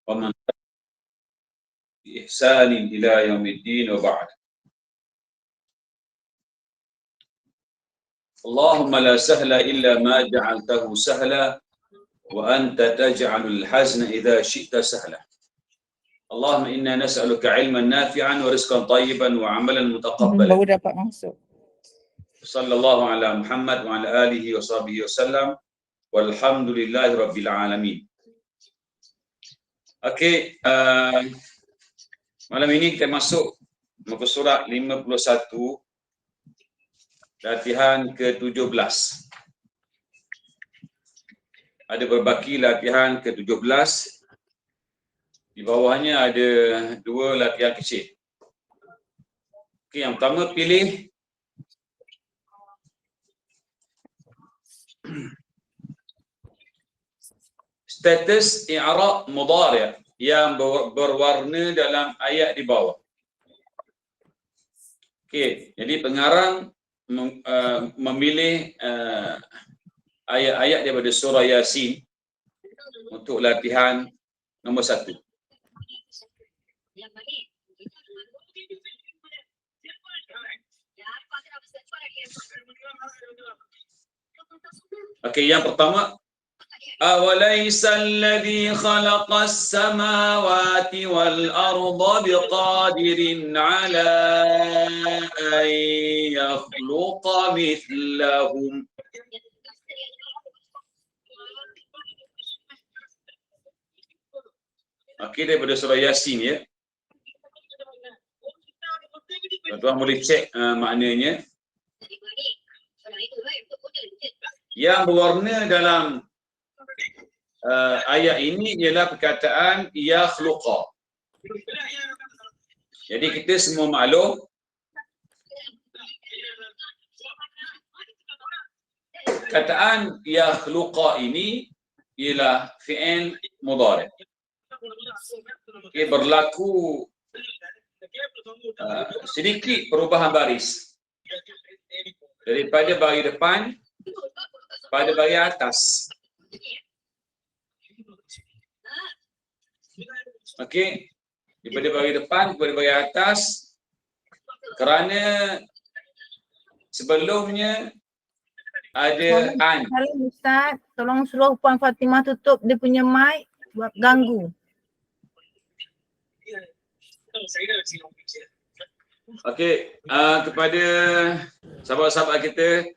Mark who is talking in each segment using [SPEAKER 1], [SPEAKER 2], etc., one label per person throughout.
[SPEAKER 1] ومن بإحسان إلى يوم الدين وبعد. اللهم لا سهل إلا ما جعلته سهلا وأنت تجعل الحزن إذا شئت سهلا. اللهم إنا نسألك علما نافعا ورزقا طيبا وعملا متقبلا.
[SPEAKER 2] Baru dapat masuk.
[SPEAKER 1] صلى الله على محمد وعلى آله وصحبه وسلم والحمد لله رب العالمين. Okey, malam ini kita masuk muka surat 51, latihan ke-17. Ada berbaki latihan ke-17. Di bawahnya ada dua latihan kecil. Okey, yang pertama pilih status i'rab mudhari' yang berwarna dalam ayat di bawah. Okey, jadi pengarang memilih ayat-ayat daripada surah Yasin untuk latihan nombor 1. Okey, yang pertama, awalaysa alladhi khalaqas samawati wal arda biqadirin ala an yakhluqa mithlahum. Okey, daripada surah Yasin ya. Tuan-tuan boleh cek maknanya. Yang berwarna dalam ayat ini ialah perkataan yakhluqa. Jadi kita semua maklum perkataan yakhluqa ini ialah fi'il mudhari'. Okay, berlaku sedikit perubahan baris daripada baris depan pada baris atas. Okey, daripada baris depan kepada baris atas, kerana sebelumnya ada an.
[SPEAKER 2] Halo Ustaz, tolong suruh Puan Fatimah tutup dia punya mic buat ganggu.
[SPEAKER 1] Okey, kepada sahabat-sahabat kita,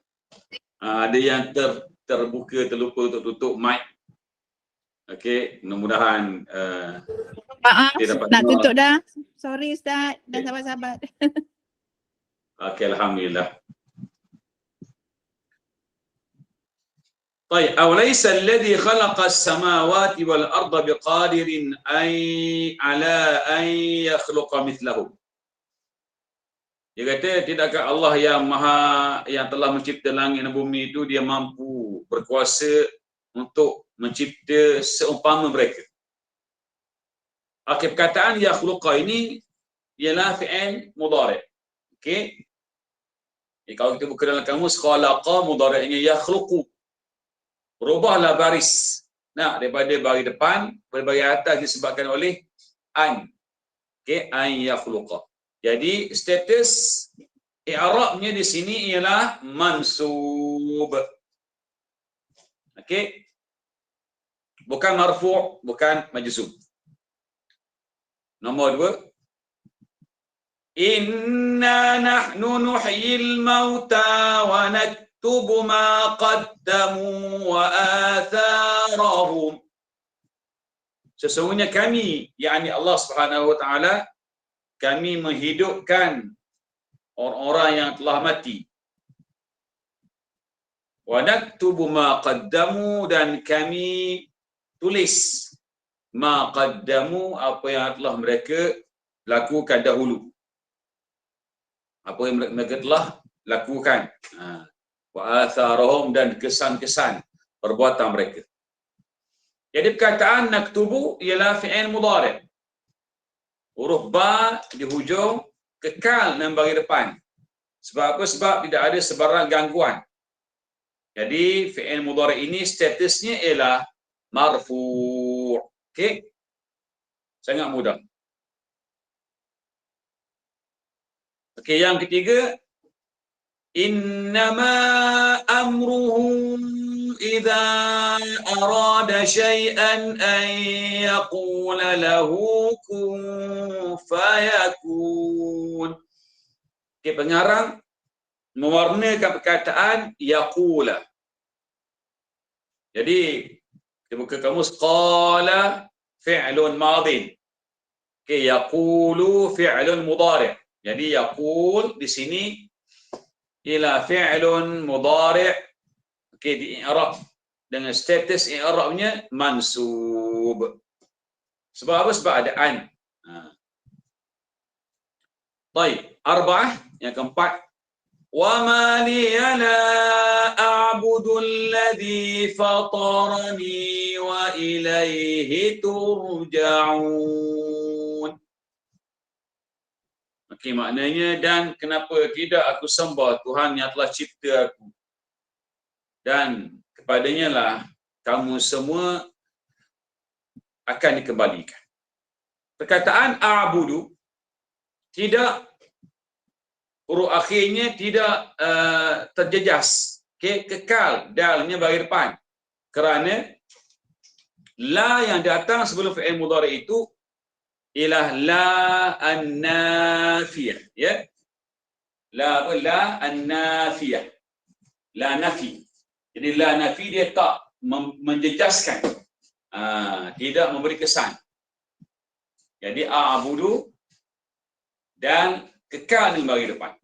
[SPEAKER 1] ada yang terbuka, terlupa untuk tutup mic. Okey, mudah-mudahan
[SPEAKER 2] Maaf,
[SPEAKER 1] dia dapat
[SPEAKER 2] nak
[SPEAKER 1] dengar.
[SPEAKER 2] tutup dah. Sorry Ustaz dan sahabat-sahabat.
[SPEAKER 1] Okey, alhamdulillah. طيب أوليس الذي خلق السماوات والأرض بقادر على أن يخلق مثلهم. Dia kata, tidakkah Allah yang telah mencipta langit dan bumi itu dia mampu berkuasa untuk mencipta seumpama mereka. Okey, perkataan yakhluqa ini ialah fi'il mudhari'. Okey. Kalau kita buka dalam kamus, khalaqa mudhari'nya yakhluqu. Berubahlah baris. Nah, daripada baris depan pada baris atas disebabkan oleh an. Okey, an yakhluqa. Jadi status i'rabnya di sini ialah mansub. Okey. Bukan marfu', bukan majzum. Nombor 2. Inna nahnu nuhyil mauta wa naktubu ma qaddamu wa atharahum. Sesungguhnya kami, yakni Allah Subhanahu wa taala, kami menghidupkan orang-orang yang telah mati. Wa naktubu ma qaddamu, dan kami tulis ma qaddamu, apa yang telah mereka lakukan dahulu. Apa yang mereka telah lakukan. Wa atharahum, dan kesan-kesan perbuatan mereka. Jadi perkataan naktubu ialah fi'il mudhari'. Huruf ba di hujung kekal dan bagi depan. Sebab apa? Sebab tidak ada sebarang gangguan. Jadi fi'il mudhari' ini statusnya ialah marfu'. Okey. Sangat mudah. Okey, yang ketiga, innama amruhu idza arada syai'an an yaqula lahu kun fayakun. Okey, pengarang mewarnakan perkataan yaqula. Jadi kita buka kamus, qala fi'lun madin. Okey, yaqulu fi'lun mudhari'. Jadi yaqul di sini ialah fi'lun mudhari', okey, di i'rab dengan status i'rabnya mansub. Sebab apa? Sebab ada an. Baik, arba'ah, yang keempat, wa ma liya la a'budu alladhi fatarani wa ilaihi turja'un. Okey, maknanya, dan kenapa tidak aku sembah Tuhan yang telah cipta aku, dan kepadanya lah kamu semua akan dikembalikan. Perkataan a'budu tidak, huruf akhirnya tidak terjejas, okey, kekal dalnya bagi depan, kerana la yang datang sebelum fi'il mudhari itu ialah la an-nafiyah, ya. La an-nafiyah. La nafi. Jadi la nafi dia tak menjejaskan. Tidak memberi kesan. Jadi a'budu dan kekal di bagi depan.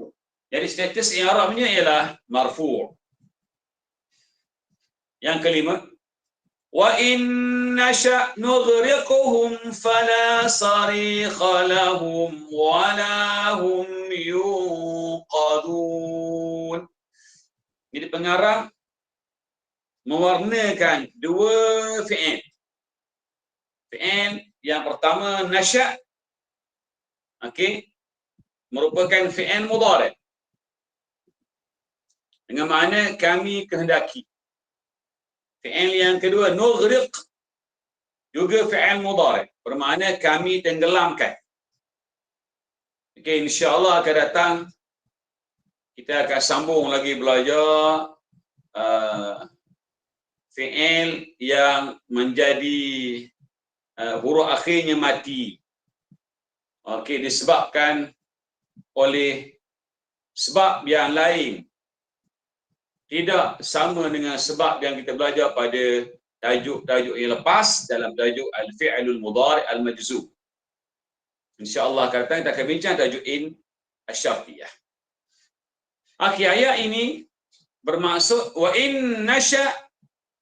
[SPEAKER 1] Jadi status i'rabnya ialah marfu'. Yang kelima, wa in nasha' nughriquhum fala sarikha lahum wa la hum yunqadun. Jadi pengarang mewarnakan dua fi'il. Fi'il yang pertama nasha', okey, merupakan fi'il mudhari' dengan makna kami kehendaki. Fi'il yang kedua nughriq, juga fi'il mudhari', bermakna kami tenggelamkan. Okey, insya-Allah akan datang kita akan sambung lagi belajar fi'il yang menjadi huruf akhirnya mati. Okey, disebabkan oleh sebab yang lain, tidak sama dengan sebab yang kita belajar pada tajuk-tajuk yang lepas dalam tajuk al-fi'lul mudhari' al-majzum. Insya-Allah akan kita akan bincang tajuk in asy-syartiyah. Akhir ayat ini bermaksud wa in nasha'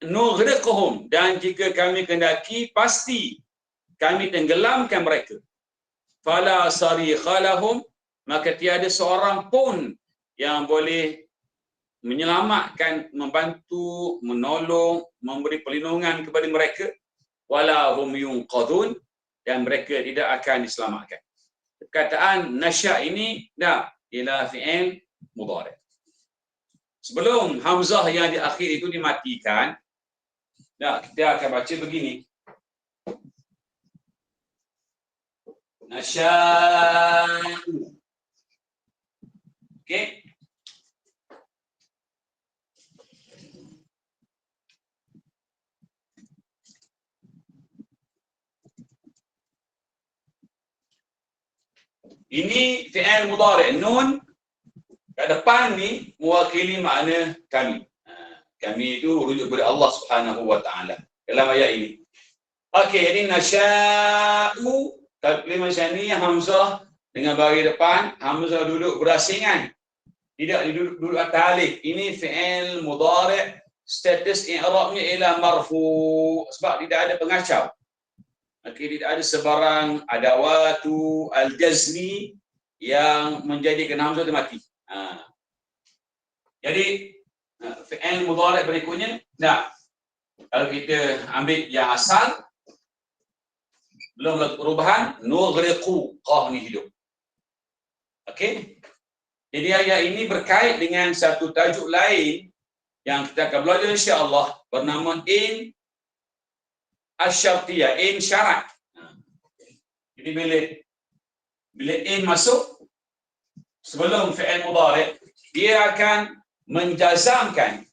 [SPEAKER 1] nughriquhum, dan jika kami kehendaki pasti kami tenggelamkan mereka. Fala sarikha lahum, maka tiada seorang pun yang boleh menyelamatkan, membantu, menolong, memberi perlindungan kepada mereka. Wala hum yunqadun, dan mereka tidak akan diselamatkan. Perkataan nasya' ini dah ialah fi'il mudhari'. Sebelum hamzah yang di akhir itu dimatikan, dah kita akan baca begini. Nasya'u. Okey. Ini fi'il mudhari', nun kat depan ni mewakili makna kami. Kami itu rujuk kepada Allah Subhanahu wa taala dalam ayat ini. Okey, jadi nasya'u, kalimah syaniah hamzah dengan bagi depan, hamzah duduk berasingan, tidak duduk atas alif. Ini fi'il mudhari', status i'rabnya ialah marfu' sebab tidak ada pengacau. Okey, tidak ada sebarang adawatu al-jazmi yang menjadikan hamzah itu mati. Jadi fi'il mudhari' berikutnya, nah, kalau kita ambil yang asal belum berlaku perubahan, nughriqu, qaf ni hidup. Okey. Jadi ayat ini berkait dengan satu tajuk lain yang kita akan belajar insya-Allah, bernama in asy-syartiyah, in syarat. Jadi bila in masuk sebelum fi'il mudhari', dia akan menjazamkan,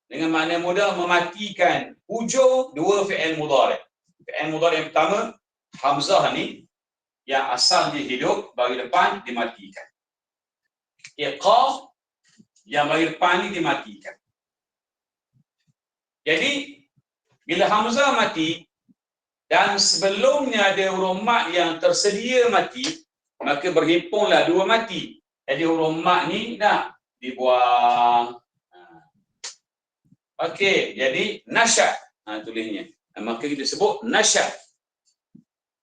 [SPEAKER 1] dengan makna mudah mematikan hujung dua fi'il mudhari'. Fi'il mudhari' yang pertama, hamzah ni yang asal dia hidup, bagi depan dimatikan. Iqaf yang bagi depan ni dimatikan. Jadi bila hamzah mati dan sebelumnya ada huruf mat yang tersedia mati, maka berhimpunlah dua mati. Jadi huruf mat ni nak dibuang. Okey, jadi nasyad. Tulisnya. Maka kita sebut nasyad.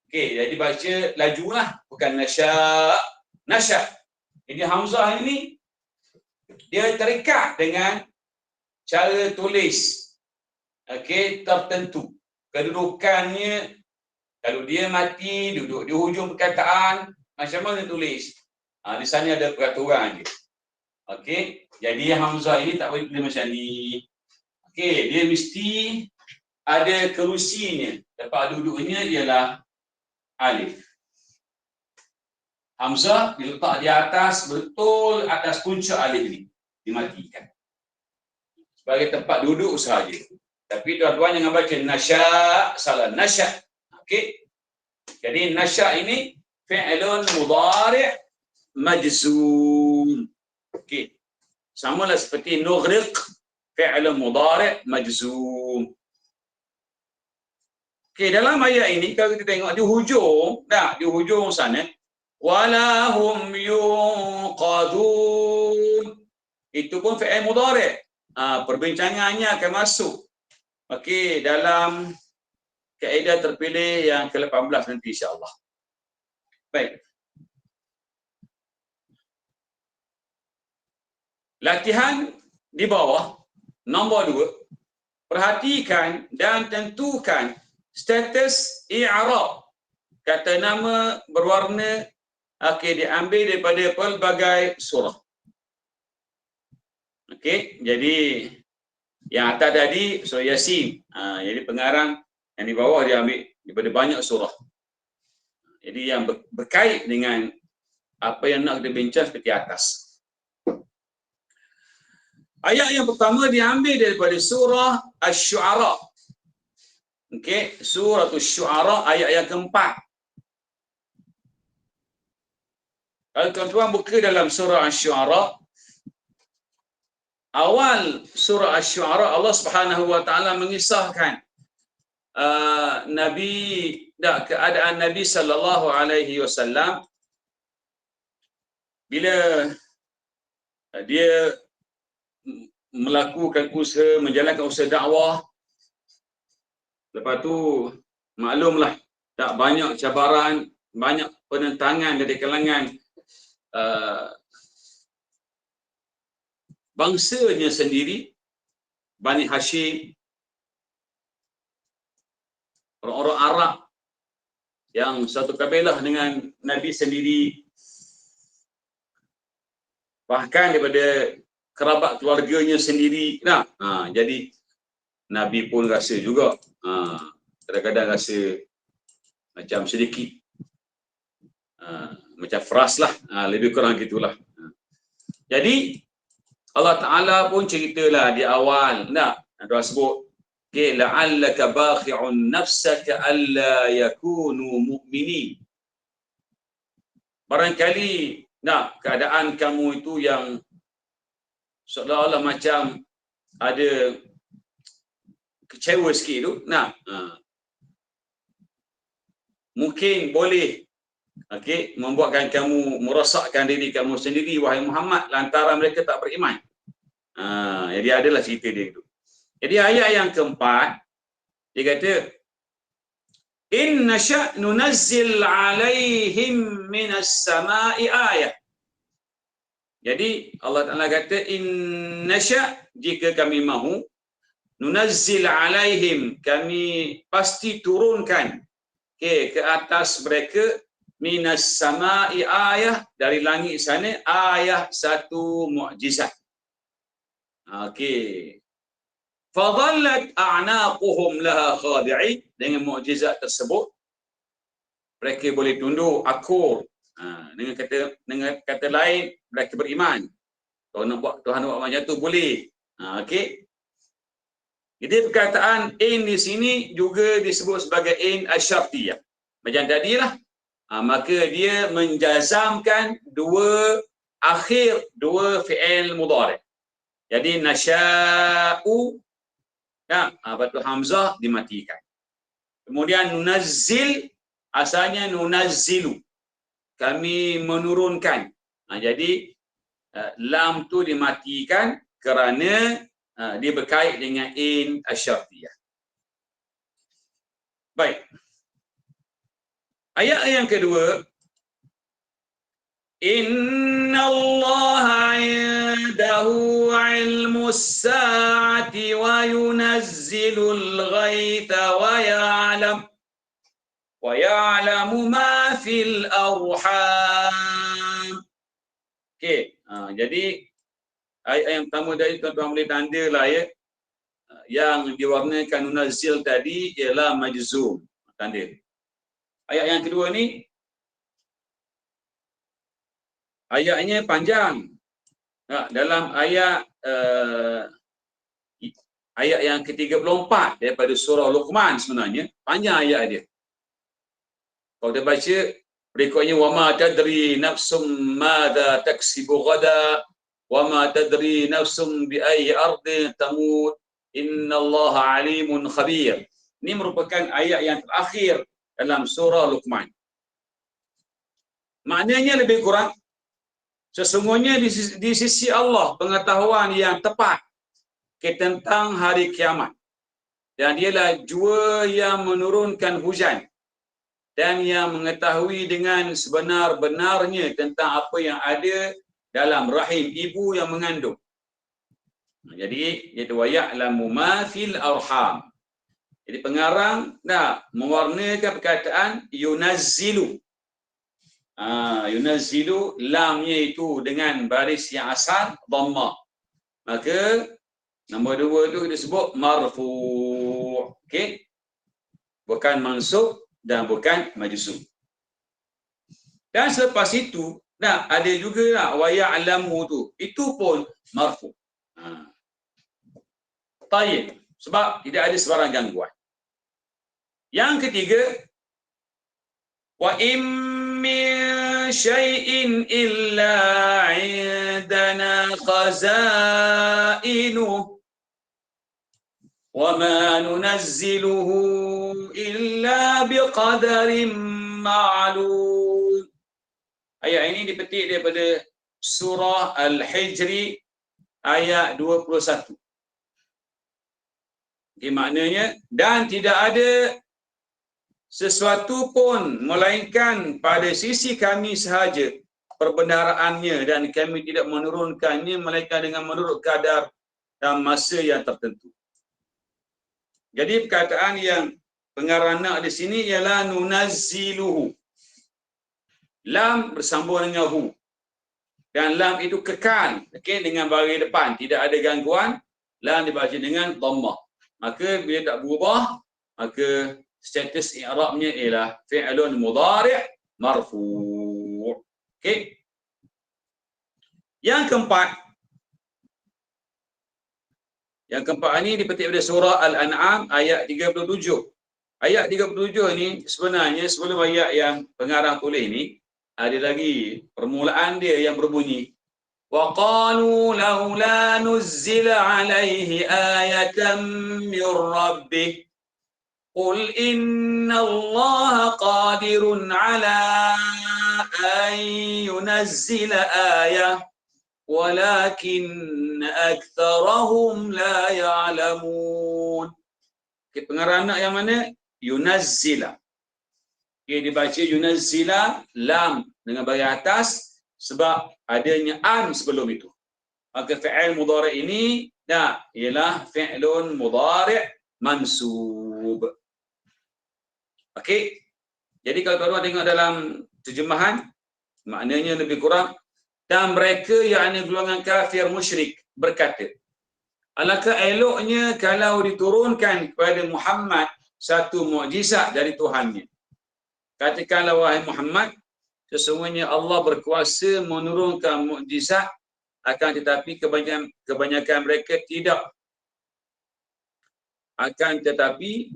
[SPEAKER 1] Okey, jadi baca lajulah, bukan nasyad. Nasyad. Jadi hamzah ini dia terikat dengan cara tulis. Okey, tertentu. Kedudukannya, kalau dia mati duduk di hujung perkataan, macam mana tulis? Di sana ada peraturan dia. Okey, jadi hamzah ini tak boleh tulis macam ni. Okey, dia mesti ada kerusinya. Tempat duduknya ialah alif. Hamzah diletak di atas, betul atas puncak alif ni, dimatikan. Sebagai tempat duduk sahaja. Tapi tuan-tuan jangan baca nasya', salah, nasya'. Okey. Jadi nasya' ini fi'lun mudhari' majzum. Okey. Samalah seperti nughriq, fi'lun mudhari' majzum. Okey, dalam ayat ini kalau kita tengok di hujung sana, wala hum yunqadun. Itu pun fi'il mudhari'. Perbincangannya akan masuk. Okey, dalam kaedah terpilih yang ke-18 nanti insya-Allah. Baik. Latihan di bawah nombor 2. Perhatikan dan tentukan status i'rab kata nama berwarna diambil daripada pelbagai surah. Okey, jadi yang atas tadi surah Yasin. Jadi pengarang yang di bawah dia ambil daripada banyak surah. Jadi yang berkait dengan apa yang nak kita bincang seperti atas. Ayat yang pertama diambil daripada surah Asy-Syu'ara. Okey, surah Asy-Syu'ara ayat yang keempat. Kalau tuan-tuan buka dalam surah Asy-Syu'ara, awal surah Asy-Syu'ara Allah Subhanahu wa taala mengisahkan keadaan Nabi sallallahu alaihi wasallam bila dia melakukan usaha, menjalankan usaha dakwah. Lepas tu maklumlah tak banyak cabaran, banyak penentangan dari kalangan bangsanya sendiri, Bani Hashim, orang-orang Arab yang satu kabilah dengan Nabi sendiri, bahkan daripada kerabat keluarganya sendiri. Jadi Nabi pun rasa juga, kadang-kadang rasa macam sedikit macam fras lah, lebih kurang gitulah. Jadi Allah Ta'ala pun ceritalah di awal, dia sebut, la'allaka bakhi'un nafsaka alla yakunu mu'minin. Barangkali keadaan kamu itu yang seolah-olah macam ada kecewa sikit tu, mungkin boleh membuatkan kamu merosakkan diri kamu sendiri, wahai Muhammad, lantaran mereka tak beriman. Jadi adalah cerita dia itu. Jadi ayat yang keempat, dia kata, inna sya' nunazzil alaihim minas sama'i ayah. Jadi Allah Ta'ala kata, inna sya', jika kami mahu, nunazzil alaihim, kami pasti turunkan ke atas mereka, minas sama'i ayah, dari langit sana, ayah, satu mukjizat. Fadhallat a'naquhum laha khadi'in, dengan mukjizat tersebut mereka boleh tunduk, akur. Dengan kata lain, mereka beriman. Tuhan nak buat macam tu boleh. Okey. Jadi perkataan in di sini juga disebut sebagai in asyartiyah. Macam tadilah. Maka dia menjazamkan dua fi'il mudhari'. Jadi nasya'u, batu hamzah dimatikan. Kemudian nunazzil, asalnya nunazzilu, kami menurunkan. Jadi lam tu dimatikan kerana dia berkait dengan in asyartiyah. Baik. Ayat yang kedua, Inna Allah 'indahu 'ilmus sa'ati wa yunazzilul ghaitha wa ya'lamu ma fil arham. Okey, jadi ayat yang pertama tadi tuan-tuan boleh tandalah ya. Yang diwarnakan nunazzil tadi ialah majzum, tanda. Ayat yang kedua ni ayatnya panjang. Dalam ayat yang ke-34 daripada surah Luqman sebenarnya, panjang ayat dia. Kalau kita baca berikutnya, wama tadri nafsum madza taksibu ghada wama tadri nafsum bi ayyi ardin tamut innallaha alimun khabir. Ini merupakan ayat yang terakhir dalam surah Luqman. Maknanya lebih kurang, sesungguhnya di sisi Allah pengetahuan yang tepat tentang hari kiamat. Dan dialah jua yang menurunkan hujan dan yang mengetahui dengan sebenar-benarnya tentang apa yang ada dalam rahim ibu yang mengandung. Jadi iaitu wa ya'lamu ma fil arham. Jadi pengarang mewarnakan perkataan yunazzilu. Yunazzilu, lamnya itu dengan baris yang asal dhammah. Maka nombor 2 tu disebut marfu'. Okey. Bukan mansub dan bukan majzum. Dan selepas itu ada juga wa ya'lamu tu. Itu pun marfu'. Tayyib. Sebab tidak ada sebarang gangguan. Yang ketiga, wa im min syai'in illa 'indana khazainuh wa ma nunazziluhu illa biqadarin ma'lum. Ayat ini dipetik daripada surah Al-Hijri ayat 21. Okay, maknanya, dan tidak ada sesuatu pun melainkan pada sisi kami sahaja perbendaaraannya, dan kami tidak menurunkannya melainkan dengan menurut kadar dan masa yang tertentu. Jadi perkataan yang pengarang nak di sini ialah nunazziluhu. Lam bersambung dengan hu. Dan lam itu kekal, dengan baris depan, tidak ada gangguan. Lam dibaca dengan dhammah. Maka bila tak berubah, maka status i'rabnya ialah fi'lun mudhari' marfu'. Okey. Yang keempat ini dipetik dari surah Al-An'am ayat 37. Ayat 37 ni sebenarnya sebelum ayat yang pengarang tulis ni, ada lagi permulaan dia yang berbunyi wa qalu laula nuzzila alaihi ayatan min rabbih qul innallaha qadirun ala an yunazzila ayah walakin aktsarahum la ya'lamun. Pengarang nak yang mana? Yunazzila. Dibaca yunazzila, lam dengan baris atas sebab adanya an sebelum itu. Maka fi'il mudhari' ini ialah fi'lun mudhari' mansub. Okey. Jadi kalau tuan-tuan tengok dalam terjemahan, maknanya lebih kurang, dan mereka yakni golongan kafir musyrik berkata, alangkah eloknya kalau diturunkan kepada Muhammad satu mukjizat dari Tuhannya. katakanlah wahai Muhammad, sesungguhnya Allah berkuasa menurunkan mukjizat, akan tetapi kebanyakan mereka tidak. Akan tetapi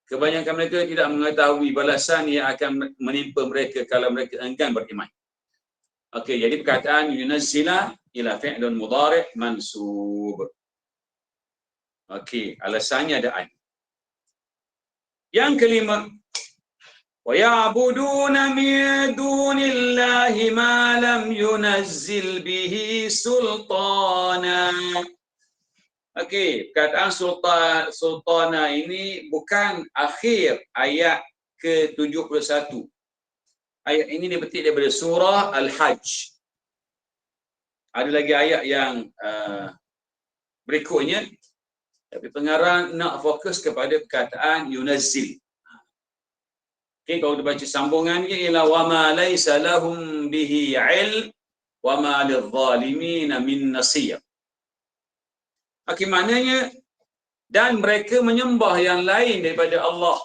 [SPEAKER 1] kebanyakan mereka tidak mengetahui balasan yang akan menimpa mereka kalau mereka enggan beriman. Okey, jadi perkataan yunazzila ila fi'lun mudhari' mansub. Okey, alasannya ada an. Yang kelima, wa ya'buduna min dunillahi ma lam yunazzil bihi sultana. Okey, perkataan sultana ini bukan akhir ayat ke-71. Ayat ini dipetik daripada surah Al-Hajj. Ada lagi ayat yang berikutnya, tapi pengarang nak fokus kepada perkataan yunazzil. Okey, kalau dibaca sambungannya ialah wa ma laisa lahum bihi ilm wa ma lidh-dhalimin min nasir. Okey, maknanya dan mereka menyembah yang lain daripada Allah,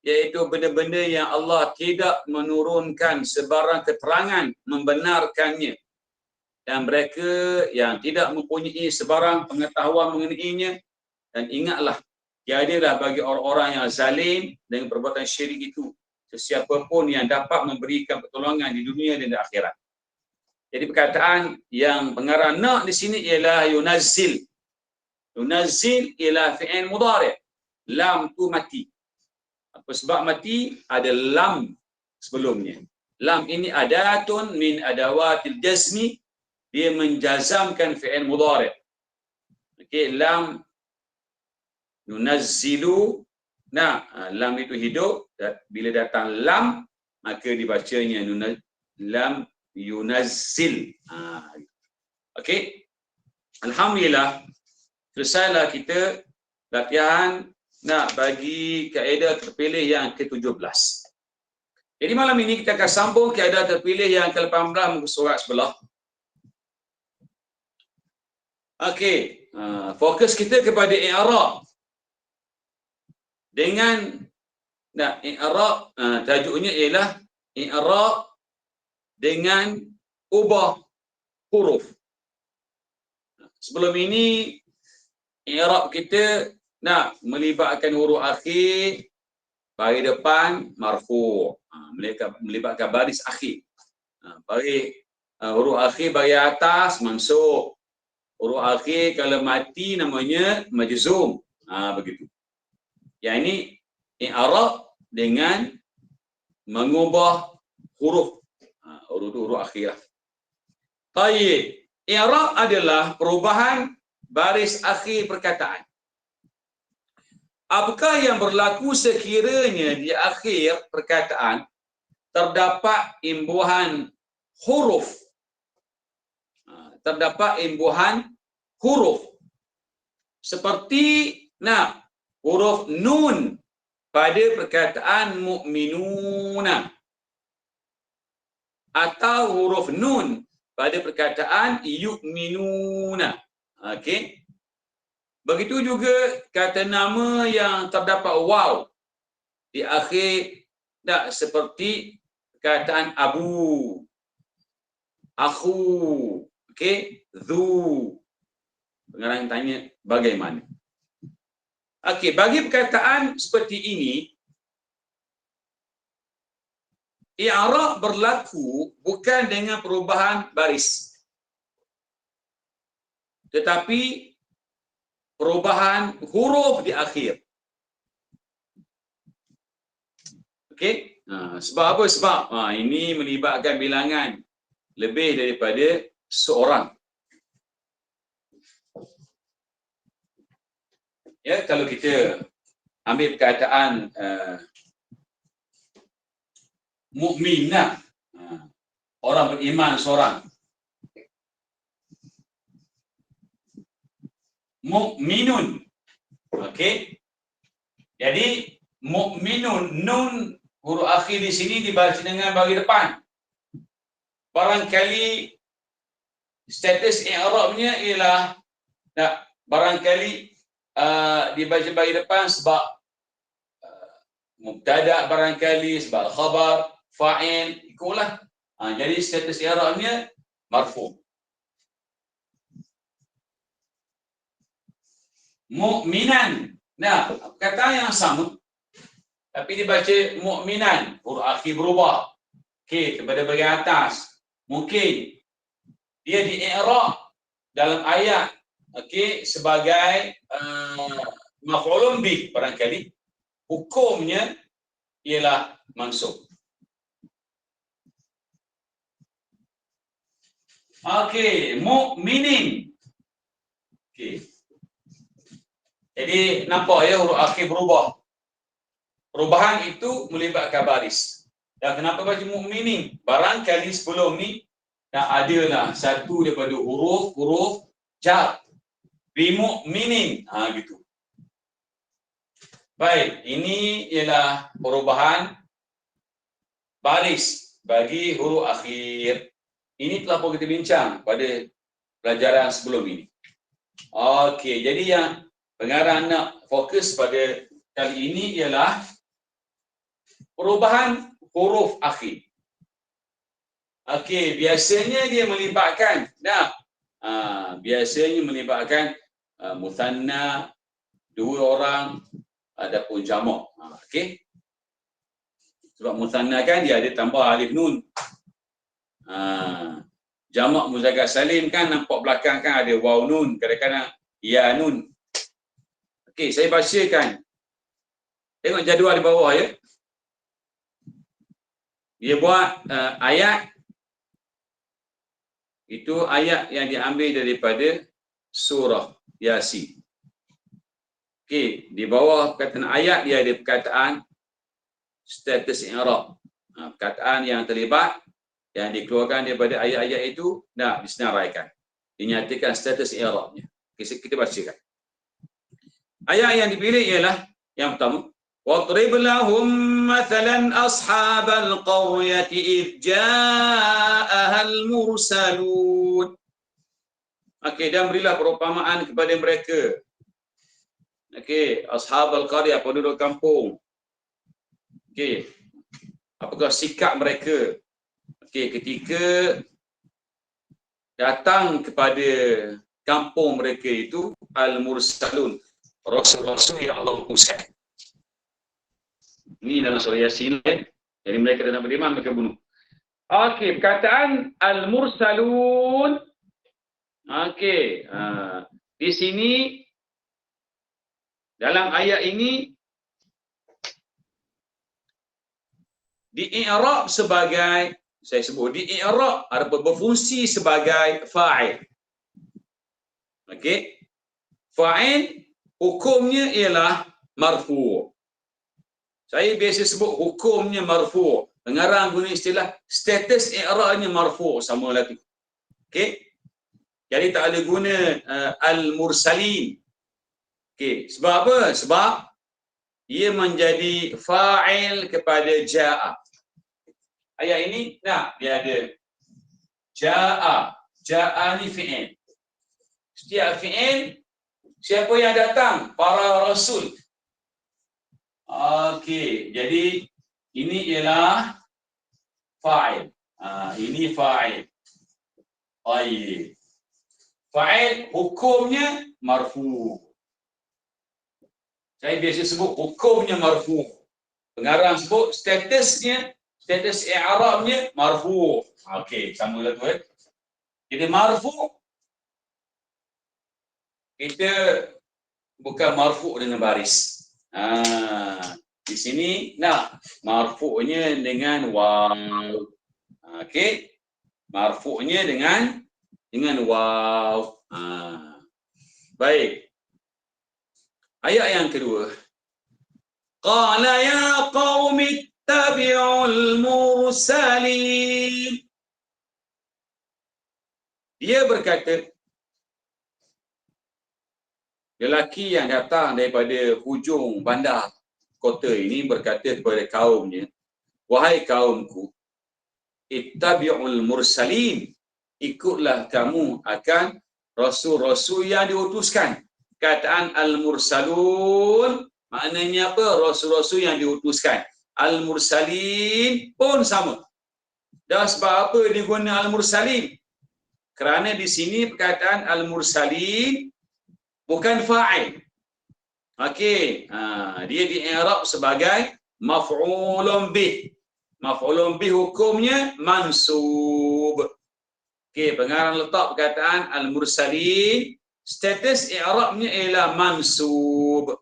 [SPEAKER 1] iaitu benda-benda yang Allah tidak menurunkan sebarang keterangan membenarkannya, dan mereka yang tidak mempunyai sebarang pengetahuan mengenainya. Dan ingatlah, tiadalah bagi orang-orang yang zalim dengan perbuatan syirik itu sesiapa pun yang dapat memberikan pertolongan di dunia dan di akhirat. Jadi perkataan yang pengarang nak di sini ialah yunazzil. Yunazzil ila fi'il mudhari'. Lam tu mati. Apa sebab mati? Ada lam sebelumnya. Lam ini adatun min adawatil jazmi, dia menjazamkan fi'il mudhari'. Okey, lam yunazzilu, lam itu hidup, bila datang lam maka dibacanya lam yunazzil. Okey, alhamdulillah selesailah kita latihan bagi kaedah terpilih yang ke-17. Jadi malam ini kita akan sambung kaedah terpilih yang ke-18 muka surat sebelah. Okey, fokus kita kepada i'rab. Dengan i'rab, tajuknya ialah i'rab dengan ubah huruf. Sebelum ini i'rab kita melibatkan huruf akhir, baris depan marfu', melibatkan baris akhir. Baris huruf akhir baris atas mansub. Huruf akhir kalau mati namanya majzum. Begitu. Yang ini i'rab dengan mengubah huruf. Huruf akhir. Baik. I'rab adalah perubahan baris akhir perkataan. Apakah yang berlaku sekiranya di akhir perkataan terdapat imbuhan huruf? Terdapat imbuhan huruf. Seperti huruf nun pada perkataan mu'minuna, atau huruf nun pada perkataan yu'minuna. Okey. Begitu juga kata nama yang terdapat waw di akhir, seperti perkataan abu, akhu, okey, zu. Pengarang tanya bagaimana? Okey, bagi perkataan seperti ini, i'rab berlaku bukan dengan perubahan baris, tetapi perubahan huruf di akhir. Okey? Sebab apa? Sebab ini melibatkan bilangan lebih daripada seorang. Ya, kalau kita ambil perkataan mukminah, orang beriman seorang. Mukminun. Okey. Jadi mukminun, nun huruf akhir di sini dibaca dengan baris depan. Barangkali status i'rabnya ialah barangkali dibaca baris depan sebab mubtada barangkali, sebab khabar, fa'il, ikutlah. Jadi status i'rabnya marfu'. Mu'minan. Nah, kata yang sama. Tapi dibaca mu'minan, huruf akhir berubah. Okey, kepada bahagian atas. Mungkin dia di-i'rab dalam ayat, okey, sebagai maf'ulun bih barangkali. Hukumnya ialah mansub. Okey, mu'minin. Okey. Jadi nampak ya huruf akhir berubah. Perubahan itu melibatkan baris. Dan kenapa baca mu'minin? Barangkali sebelum ni adalah satu daripada huruf jar. Bi mu'minin. Gitu. Baik, ini ialah perubahan baris bagi huruf akhir. Ini telah pun kita bincang pada pelajaran sebelum ini. Okey, jadi yang pengarang nak fokus pada kali ini ialah perubahan huruf akhir. Okey, biasanya dia melibatkan biasanya melibatkan muthanna, dua orang, adapun jamak. Okey. Sebab muthanna kan dia ada tambah alif nun. Jamak muzakkar salim kan nampak belakang kan ada waw nun, kadang-kadang ya nun. Okey, saya bacakan. Tengok jadual di bawah ya. Dia buat ayat. Itu ayat yang diambil daripada surah Yasin. Okey, di bawah perkataan ayat dia ada perkataan status i'rab. Perkataan yang terlibat yang dikeluarkan daripada ayat-ayat itu disenaraikan. Dinyatakan status i'rabnya. Okey, kita bacakan. Ayat yang dipilih ialah yang pertama, وَاضْرِبْ لَهُمْ مَثَلًا أَصْحَابَ الْقَرْيَةِ إِذْ جَاءَهَا الْمُرْسَلُونَ. Okey, dan berilah perumpamaan kepada mereka. Okey, ashab al-qaryah, penduduk kampung. Okey, apakah sikap mereka? Okey, ketika datang kepada kampung mereka itu al-mursalun, rasul-rasul yang Allah utuskan. Ini dalam surah Yasin. Jadi mereka datang beriman, mereka bunuh. Okey, perkataan al-mursalun. Okey, di sini dalam ayat ini di-i'rab sebagai, saya sebut di-i'rab atau berfungsi sebagai fa'il. Okey. Fa'il hukumnya ialah marfu'. Saya biasa sebut hukumnya marfu'. Pengarang guna istilah status i'rabnya marfu' sama lagi. Okey. Jadi tak boleh guna al-mursalin. Okey, sebab apa? Sebab ia menjadi fa'il kepada ja'a. Ayat ini dia ada ja'a. Ja'a ni fi'il. Setiap fi'il, siapa yang datang? Para rasul. Okey, jadi ini ialah fa'il. Ini fa'il. Baik. Fa'il hukumnya marfu'. Saya biasa sebut hukumnya marfu'. Pengarang sebut status i'rabnya marfu'. Okey, sama lah tu. Jadi marfu' kita bukan marfu' dengan baris. Di sini marfu'nya dengan waw. Okey. Marfu'nya dengan waw. Baik. Ayat yang kedua. Qala ya qaumi ittabi'ul mursalin. Dia berkata, lelaki yang datang daripada hujung bandar kota ini berkata kepada kaumnya, wahai kaumku, ittabi'ul mursalin, ikutlah kamu akan rasul-rasul yang diutuskan. Kataan al-mursalun Maknanya apa? Rasul-rasul yang diutuskan. Al-mursalin pun sama. Dan sebab apa diguna al-mursalin? Kerana di sini perkataan al-mursalin bukan fa'il. Okey, dia di-i'rab sebagai maf'ulun bih. Maf'ulun bih hukumnya mansub. Okey, pengarang letak perkataan al-mursalin, status i'rabnya ialah mansub.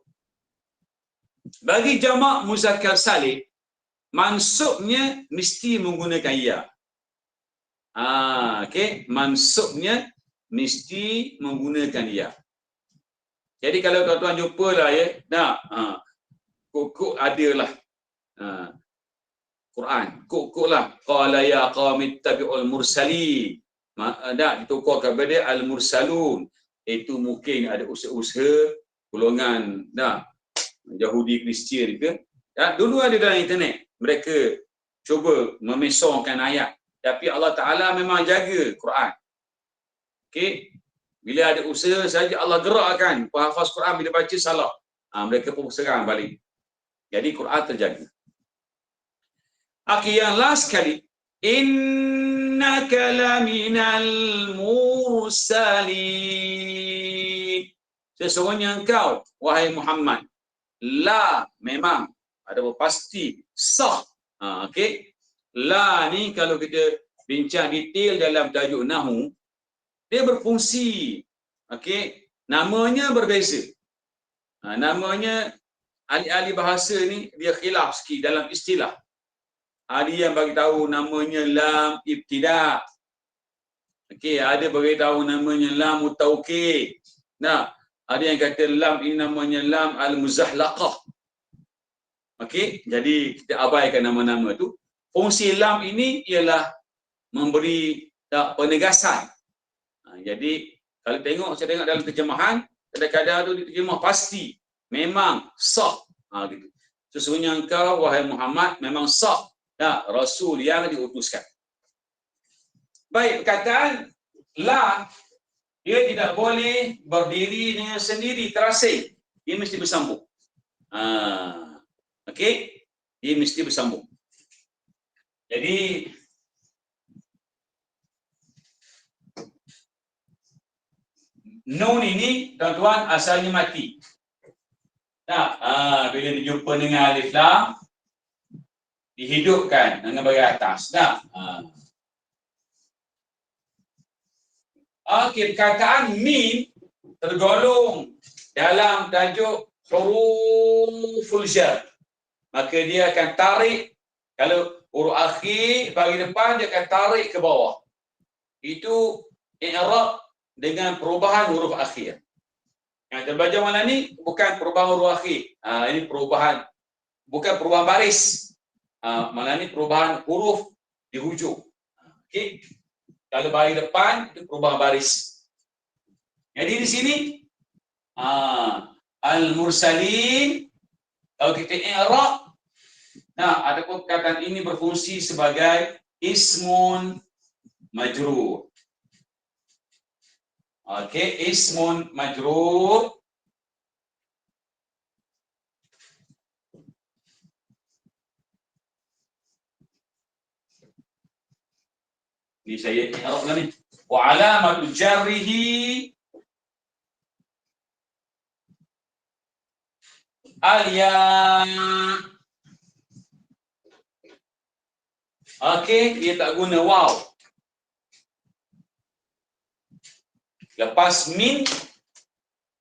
[SPEAKER 1] Bagi jamak muzakkar salim, mansubnya mesti menggunakan ya. Okey, mansubnya mesti menggunakan ya. Jadi kalau tuan-tuan jumpalah ya, kuk adalah Quran. Kuk-kuklah qala ya qaumi ittabi'ul mursalin. Dak ditukar kepada al-mursalun. Itu mungkin ada usaha-usaha golongan Yahudi Kristian ke. Dulu ada dalam internet. Mereka cuba memesongkan ayat. Tapi Allah Ta'ala memang jaga Quran. Okey. Bila ada usaha saja Allah gerakkan penghafaz Quran bila baca salah. Mereka pun serang balik. Jadi Quran terjaga. Okey, yang last sekali. Innaka laminal mursalin. Sesungguhnya engkau, wahai Muhammad. La, memang. Ada pasti. Sah. Okey. La ni kalau kita bincang detail dalam tajuk Nahu, dia berfungsi. Okey, namanya berbeza. Namanya ahli-ahli bahasa ni dia khilaf sikit dalam istilah. Ada yang bagi tahu namanya lam ibtida'. Okey, ada bagi tahu namanya lam taukid. Ada yang kata lam ini namanya lam al-muzahlaqah. Okey, jadi kita abaikan nama-nama tu. Fungsi lam ini ialah memberi penegasan. Jadi kalau saya tengok dalam terjemahan, kadang-kadang tu diterjemah pasti, memang sah, gitu. Sesungguhnya engkau wahai Muhammad memang sah, rasul yang diutuskan. Baik, perkataan la dia tidak boleh berdiri dengan sendiri terasing. Dia mesti bersambung. Okey, dia mesti bersambung. Jadi nun ini tuan-tuan asalnya mati. Bila dijumpa dengan alif lam dihidupkan dengan bahagian atas. Okey, perkataan mim tergolong dalam tajuk huruful jar. Maka dia akan tarik, kalau huruf akhir bagi depan dia akan tarik ke bawah. Itu i'rab dengan perubahan huruf akhir. Yang kita belajar malam ni bukan perubahan huruf akhir. Ini perubahan, bukan perubahan baris. Malam ni perubahan huruf di hujung. Okey. Kalau bagi depan itu perubahan baris. Jadi di sini al-mursalin, kalau kita i'rab, ada perkataan ini berfungsi sebagai ismun majrur. Okey, ismun majrur. Ini saya i'rab lah ni. Wa alamatu jarrihi al-ya. Okey, dia tak guna waw. Lepas min,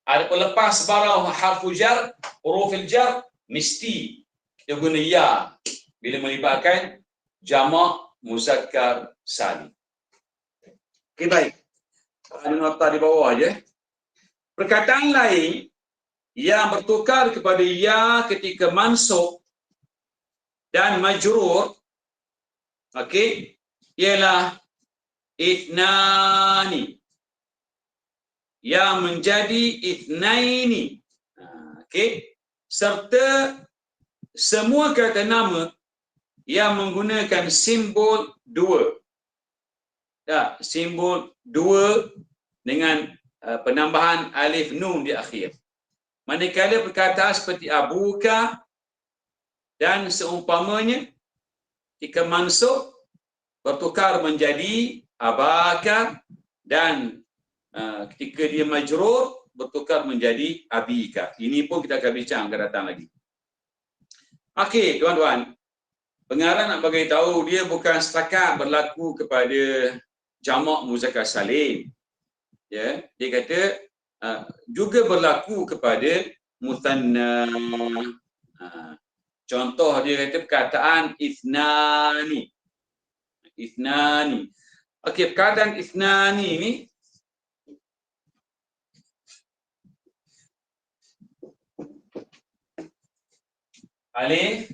[SPEAKER 1] adapun lepas barang harfu jar, hurufil jar, mesti kita guna ya bila melibatkan jamak muzakkar salim. Okey, baik. Ada nota di bawah aja. Perkataan lain yang bertukar kepada ya ketika mansub dan majrur, okey, ialah itnani yang menjadi itnaini. Okey, serta semua kata nama yang menggunakan simbol dua. Simbol dua dengan penambahan alif nun di akhir. Manakala perkataan seperti abuka dan seumpamanya jika mansub bertukar menjadi abaka dan ketika dia majrur bertukar menjadi abika. Ini pun kita akan bincang akan datang lagi. Okey, tuan-tuan. Pengarang nak bagi tahu dia bukan setakat berlaku kepada jamak muzakkar salim. Ya, dia kata juga berlaku kepada muthanna. Contoh dia kata perkataan ithnani. Ithnani. Okey, perkataan ithnani ni alif,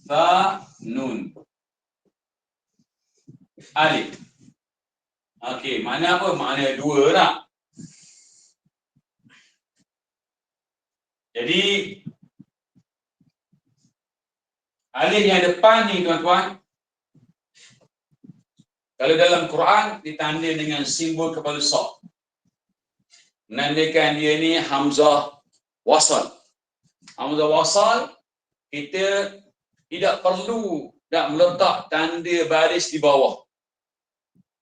[SPEAKER 1] fa, nun. Alif. Okey, mana apa? Makna dua lah. Jadi, alif yang depan ni tuan-tuan, kalau dalam Quran ditanda dengan simbol kepala sok. Menandakan dia ni hamzah wasal. Hamzah wasal, kita tidak perlu nak meletak tanda baris di bawah.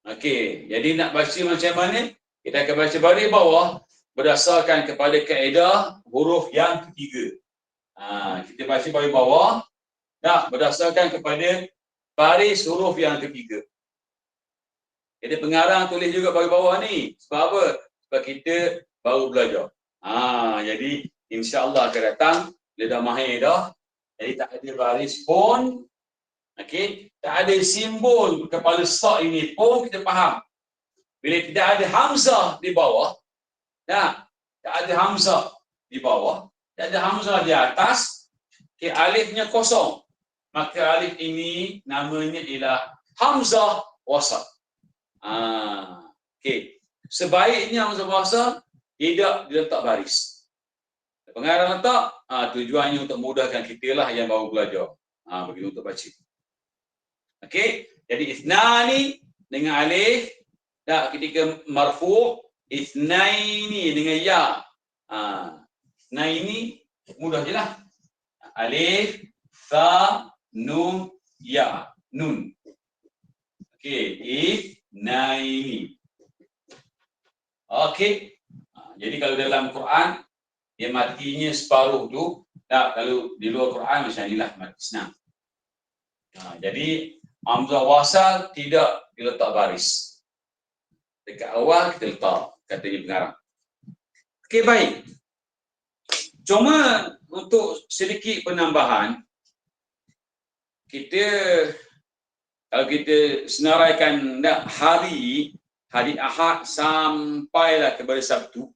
[SPEAKER 1] Okey, jadi nak baca macam mana? Kita akan baca baris bawah berdasarkan kepada kaedah huruf yang ketiga. Kita baca baris bawah berdasarkan kepada baris huruf yang ketiga. Jadi pengarang tulis juga baris bawah ni. Sebab apa? Sebab kita baru belajar. Jadi insya-Allah akan datang dia dah mahir dah. Jadi tak ada baris pun. Okey, tak ada simbol kepala sa ini pun kita faham. Bila tidak ada hamzah di bawah, tak ada hamzah di bawah, tak ada hamzah di atas, okey, alifnya kosong. Maka alif ini namanya ialah hamzah wasal. Okey. Sebaiknya hamzah wasal tidak diletak baris. Pengarang letak tujuannya untuk mudahkan kita lah yang baru belajar. Begitu untuk baca. Okey, jadi ithnani dengan alif, ketika marfu', ithnaini dengan ya. Ithnaini mudah je lah. Alif, fa, nun, ya. Nun. Okey, ithnaini. Okey. Jadi kalau dalam Quran dia matinya separuh tu, kalau di luar Quran macam inilah mati senang. Jadi hamzah wasal tidak diletak baris. Dekat awal kita letak, katanya pengarang. Okey, baik. Cuma untuk sedikit penambahan, kalau kita senaraikan hari Ahad sampailah kepada Sabtu.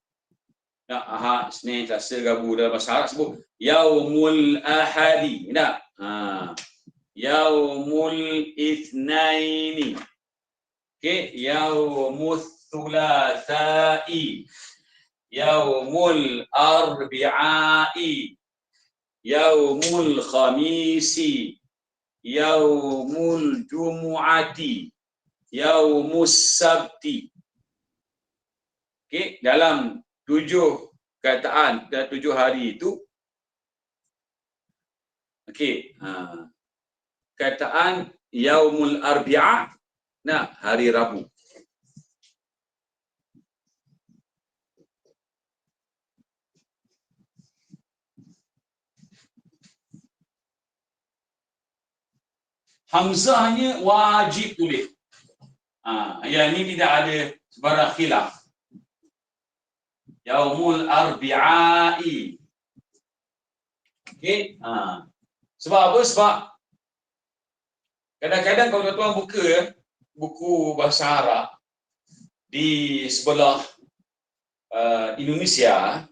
[SPEAKER 1] Ahad, Isnin, Selasa, Rabu dalam bahasa Arab sebut Yaumul Ahadi. Yaumul Itsnaini. Okey, Yaumul Thulatha'i. Yaumul Arbi'a'i. Yaumul Khamisi. Yaumul Jumu'ati. Yaumus Sabti. Okey, dalam 7 kataan dan 7 hari itu, okey, kataan Yaumul Arbi'a, hari Rabu. Hamzahnya wajib tulis. Yang ini tidak ada sebarang khilaf. Yaumul Arbi'a'i. Okey. Sebab apa? Sebab kadang-kadang kalau tuan buka buku bahasa Arab di sebelah Indonesia,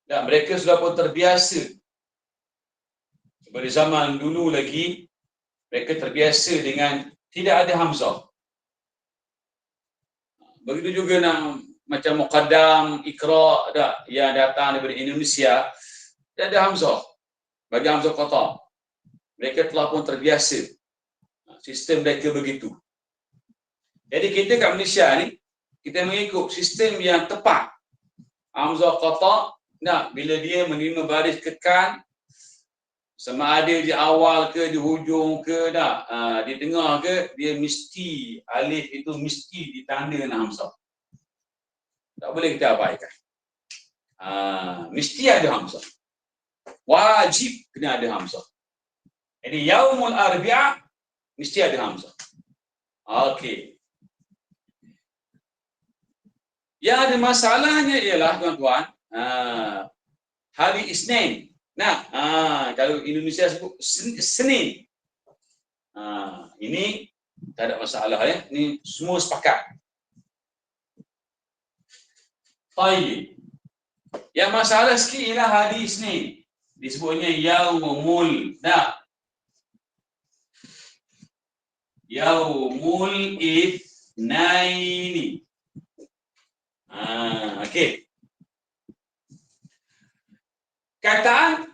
[SPEAKER 1] mereka sudah pun terbiasa. Seperti zaman dulu lagi, mereka terbiasa dengan tidak ada hamzah. Begitu juga macam Muqaddam, Iqra' yang datang daripada Indonesia, dia ada hamzah. Bagi hamzah qata. Mereka telah pun terbiasa. Sistem mereka begitu. Jadi kita kat Malaysia ni, kita mengikut sistem yang tepat. hamzah qata, nah bila dia menerima baris kekal, sama ada di awal ke, di hujung ke, di tengah ke, dia mesti alif itu mesti ditanda dengan hamzah. Tak boleh kita abaikan. Mesti ada hamzah. Wajib kena ada hamzah. Jadi yaumul arbi'ah mesti ada hamzah. Okey. Yang ada masalahnya ialah tuan-tuan, hari Isnin. Nah, kalau Indonesia sebut Senin. Ini tak ada masalah ya. Ini semua sepakat. Baik. Yang masalah sikit ialah hari Isnin. Disebutnya yaumul. Nah. Yaumul Itsnaini. Okey. Kataan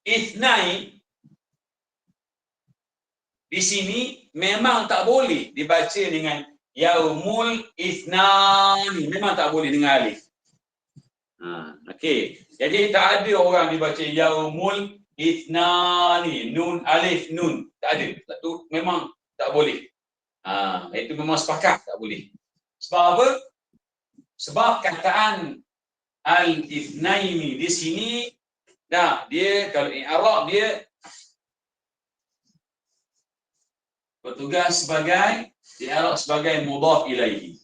[SPEAKER 1] Itsnain di sini memang tak boleh dibaca dengan yaumul Itsnani. Memang tak boleh dengan alif. Okey. Jadi tak ada orang dibaca yaumul Itsnani, nun alif nun, tak ada. Itu memang tak boleh. Itu memang sepakat tak boleh. Sebab apa? Sebab kataan al-itsnaini di sini, dia kalau i'rab dia bertugas sebagai i'rab sebagai mudhaf ilaihi.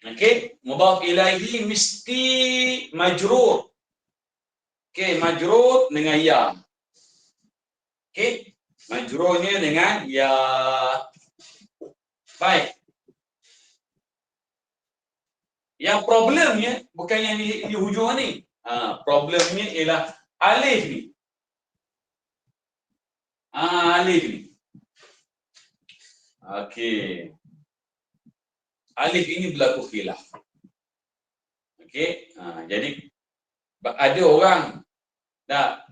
[SPEAKER 1] Okey, mudhaf ilaihi mesti majrur. Okey, majrur dengan ya. Okey, majrurnya dengan ya. Baik. Yang problemnya bukan yang di hujung ni. Problemnya ialah alif ni. Alif ni. Okey. Alif ini berlaku khilaf. Okey. Jadi ada orang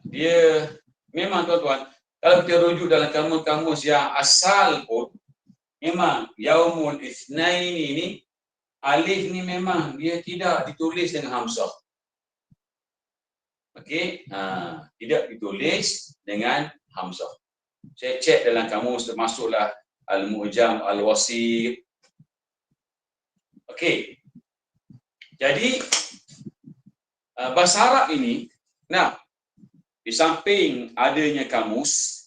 [SPEAKER 1] dia memang tuan-tuan, kalau kita rujuk dalam kamus-kamus yang asal pun, memang yaumul itsnain ini alif ni memang dia tidak ditulis dengan hamzah. Okey, tidak ditulis dengan hamzah. Saya cek dalam kamus termasuklah Al-Mu'jam Al-Wasit. Okey. Jadi bahasa Arab ini, di samping adanya kamus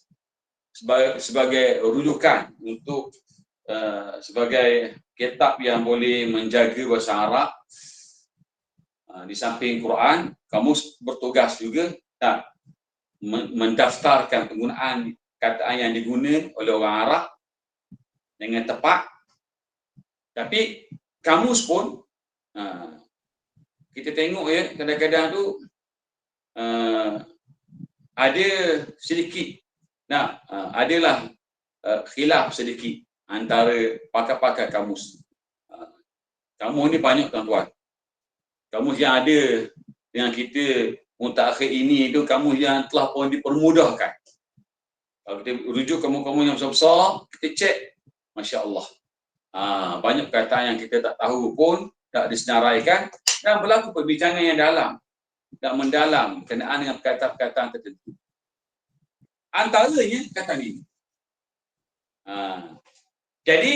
[SPEAKER 1] sebagai rujukan untuk sebagai kitab yang boleh menjaga bahasa Arab, di samping Quran, kamus bertugas juga mendaftarkan penggunaan kataan yang digunakan oleh orang Arab dengan tepat. Tapi kamus pun kita tengok ya, kadang-kadang tu ada sedikit, adalah khilaf sedikit antara pakar-pakar kamus. Kamus ni banyak tuan-tuan. Kamus yang ada dengan kita mutakhir ini itu kamus yang telah pun dipermudahkan. Kalau kita rujuk kamus-kamus yang besar-besar, kita cek, Masya Allah. Banyak perkataan yang kita tak tahu pun tak disenaraikan dan berlaku perbincangan yang dalam dan mendalam berkenaan dengan perkataan-perkataan tertentu. Antaranya kata ini. Jadi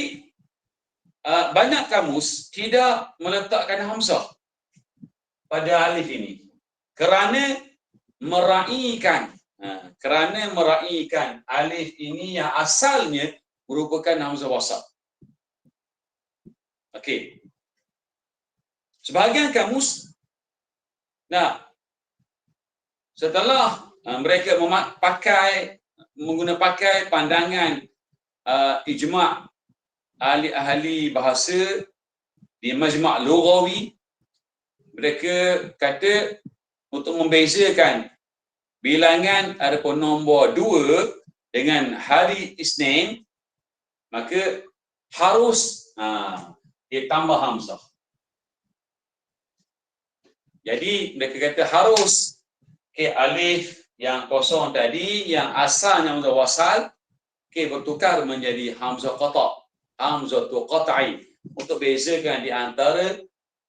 [SPEAKER 1] banyak kamus tidak meletakkan hamzah pada alif ini kerana meraihkan alif ini yang asalnya merupakan hamzah wasal. Okey. Sebahagian kamus setelah mereka menggunakan pandangan ijma' ahli bahasa di majma' lughawi, mereka kata untuk membezakan bilangan ataupun nombor 2 dengan hari Isnin, maka harus ditambah hamzah. Jadi mereka kata harus alif yang kosong tadi yang asalnya hamzah wasal bertukar menjadi hamzah qata. hamzatu qat'i, untuk bezakan di antara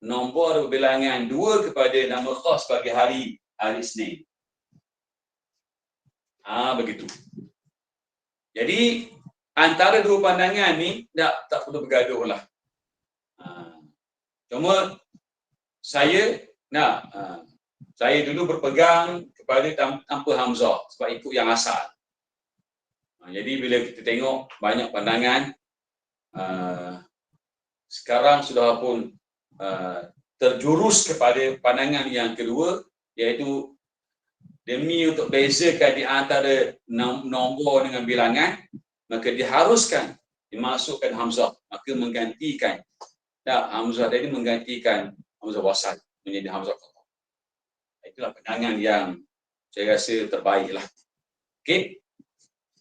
[SPEAKER 1] nombor bilangan 2 kepada nama khas bagi hari Isnin. Begitu. Jadi antara dua pandangan ni tak perlu bergaduh lah. Cuma saya dulu berpegang kepada tanpa hamzah sebab ikut yang asal. Jadi bila kita tengok banyak pandangan, sekarang sudah pun terjurus kepada pandangan yang kedua, iaitu demi untuk bezakan di antara nombor dengan bilangan, maka diharuskan dimasukkan hamzah, maka menggantikan hamzah tadi menggantikan hamzah wasal menjadi hamzah qat'i. Itulah pandangan yang saya rasa terbaiklah. Okey.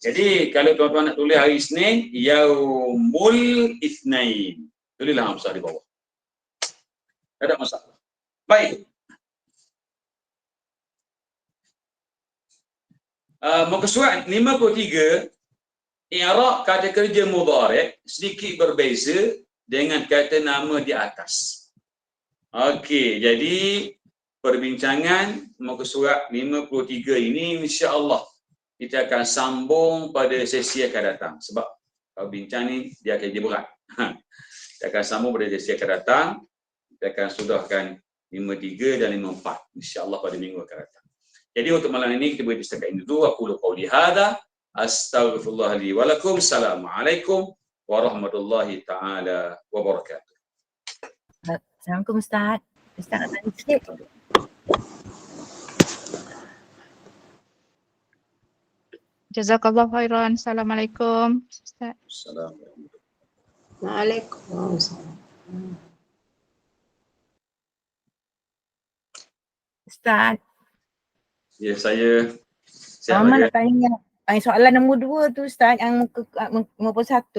[SPEAKER 1] Jadi kalau tuan-tuan nak tulis hari Isnin, Yaumul Itsnain, tulislah hamzah di bawah. Tak ada masalah. Baik. Muka surat 53, i'rab kata kerja mudhari' sedikit berbeza dengan kata nama di atas. Okey, jadi perbincangan muka surat 53 ini insya-Allah kita akan sambung pada sesi akan datang, sebab kalau bincang ni dia akan jadi berat. Kita akan sambung pada sesi akan datang. Kita akan sudahkan 53 dan 54 insya-Allah pada minggu akan datang. Jadi untuk malam ini kita boleh setakat ini dulu. Aku qauli hadza, astaghfirullah li wa lakum. Assalamualaikum warahmatullahi taala wabarakatuh.
[SPEAKER 2] Assalamualaikum Ustaz. Ustaz nak tanya sikit.
[SPEAKER 3] Jazakallah khairan. Assalamualaikum. Ustaz.
[SPEAKER 1] Assalamualaikum.
[SPEAKER 4] Waalaikumsalam.
[SPEAKER 2] Ustaz,
[SPEAKER 1] Ya, saya
[SPEAKER 2] Mama nak tanya soalan nombor 2 tu Ustaz, yang muka 1.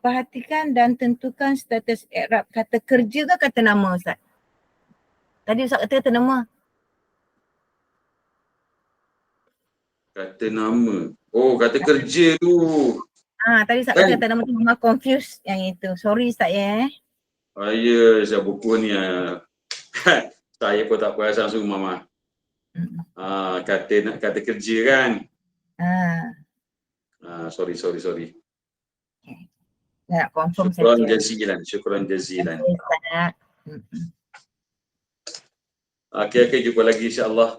[SPEAKER 2] Perhatikan dan tentukan status i'rab kata kerja ke kata nama Ustaz? Tadi Ustaz kata nama.
[SPEAKER 1] Kata nama. Oh, kata kerja tu.
[SPEAKER 2] Tadi Ustaz kata nama tu, Mama confused yang itu. Sorry Ustaz ya.
[SPEAKER 1] Ya, saya buku ni. Saya pun tak perasan semua Mama. Kata kerja kan. Sorry.
[SPEAKER 2] Nak confirm saja.
[SPEAKER 1] Syukran jazilan. Okey, jumpa lagi insya-Allah.